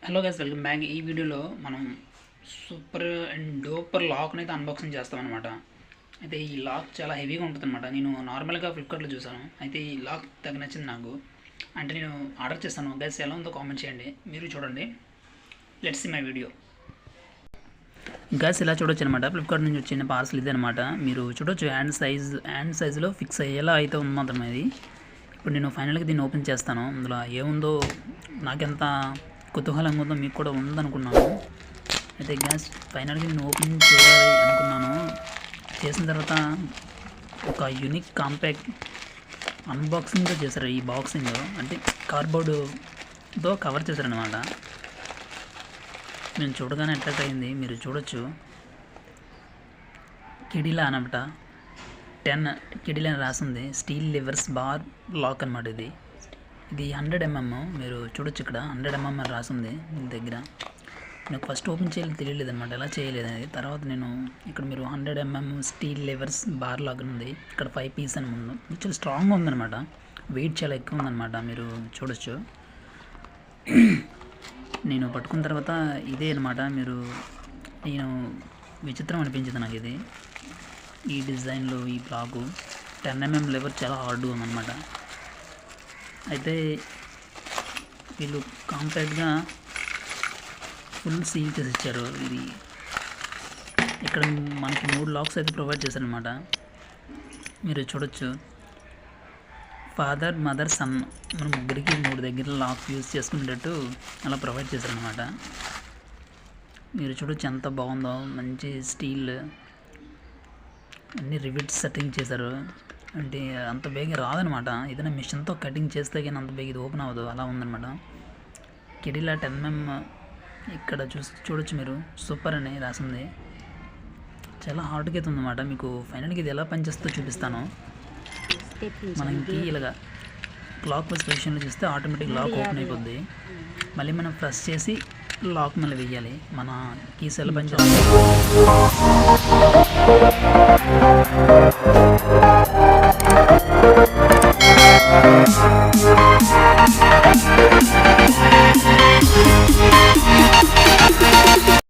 Hello guys, welcome back. ఈ వీడియోలో మనం సూపర్ అండ్ డూపర్ లాక్ని అయితే అన్బాక్సింగ్ చేస్తామన్నమాట. అయితే ఈ లాక్ చాలా హెవీగా ఉంటుంది అనమాట. నేను నార్మల్గా ఫ్లిప్కార్ట్లో చూసాను. అయితే ఈ లాక్ తగ్గ నచ్చింది నాకు. అంటే నేను ఆర్డర్ చేస్తాను. గైస్ ఎలా ఉందో కామెంట్ చేయండి, మీరు చూడండి. Let's see my video. Guys ఇలా చూడొచ్చు అనమాట. ఫ్లిప్కార్ట్ నుంచి వచ్చిన పార్సల్ ఇది అనమాట. మీరు చూడొచ్చు హ్యాండ్ సైజులో ఫిక్స్ అయ్యేలా అయితే ఉంది మాత్రం ఇది. ఇప్పుడు నేను ఫైనల్గా దీన్ని ఓపెన్ చేస్తాను. అందులో ఏముందో నాకెంత కుతూహలంగా ఉందో మీకు కూడా ఉందనుకున్నాను. అయితే గ్యాస్ ఫైనల్గా నేను ఓపెన్ చేయాలి అనుకున్నాను. చేసిన తర్వాత ఒక యూనిక్ కాంపాక్ట్ అన్బాక్సింగ్తో చేశారు. ఈ బాక్సింగ్ అంటే కార్డ్బోర్డుతో కవర్ చేశారనమాట. నేను చూడగానే అట్రాక్ట్ అయింది. మీరు చూడొచ్చు, కిడిలా అనమాట. 10 కిడిలా అని రాసింది. స్టీల్ లివర్స్ బార్ లాక్ అనమాట. ఇది 100 mm. మీరు చూడొచ్చు, ఇక్కడ 100 mm అని రాసింది దగ్గర. నాకు ఫస్ట్ ఓపెన్ చేయాలి తెలియలేదు అనమాట, ఎలా చేయలేదు అనేది. తర్వాత నేను ఇక్కడ మీరు 100 mm steel levers bar lock ఉంది. ఇక్కడ 5 పీస్ అని ఉంది. చాలా స్ట్రాంగ్గా ఉందన్నమాట. వెయిట్ చాలా ఎక్కువ ఉందన్నమాట. మీరు చూడొచ్చు. నేను పట్టుకున్న తర్వాత ఇదే అనమాట. నేను విచిత్రం అనిపించింది నాకు ఇది. ఈ డిజైన్లో ఈ బ్లాకు 10 mm లివర్ చాలా హార్డ్గా ఉందన్నమాట. అయితే వీళ్ళు కాంపాక్ట్గా ఫుల్ సీల్ చేసి ఇచ్చారు. ఇది ఇక్కడ మనకి 3 లాక్స్ అయితే ప్రొవైడ్ చేశారనమాట. మీరు చూడొచ్చు, ఫాదర్, మదర్, సన్, మన ముగ్గురికి 3 దగ్గర లాక్ యూజ్ చేసుకునేటట్టు అలా ప్రొవైడ్ చేశారనమాట. మీరు చూడొచ్చు ఎంత బాగుందో. మంచి స్టీల్ అన్ని రివిట్స్ సెట్టింగ్ చేశారు. అంటే అంత బేగా రాదనమాట. ఏదైనా మిషన్తో కటింగ్ చేస్తే కానీ అంత బేగా ఇది ఓపెన్ అవ్వదు, అలా ఉందన్నమాట. కిడిలా 10 mm ఇక్కడ చూడొచ్చు మీరు. సూపర్ అని రాసింది. చాలా హార్డ్గా అయితే ఉందన్నమాట. మీకు ఫైనల్గా ఇది ఎలా పనిచేస్తుందో చూపిస్తాను. మనకి ఇలాగా క్లాక్ వైజ్ పొజిషన్లో చూస్తే ఆటోమేటిక్ లాక్ ఓపెన్ అయిపోద్ది. మళ్ళీ మనం ప్రెస్ చేసి లాక్ మళ్ళీ వేయాలి. మన కీస్ ఎలా పనిచేస్తుంది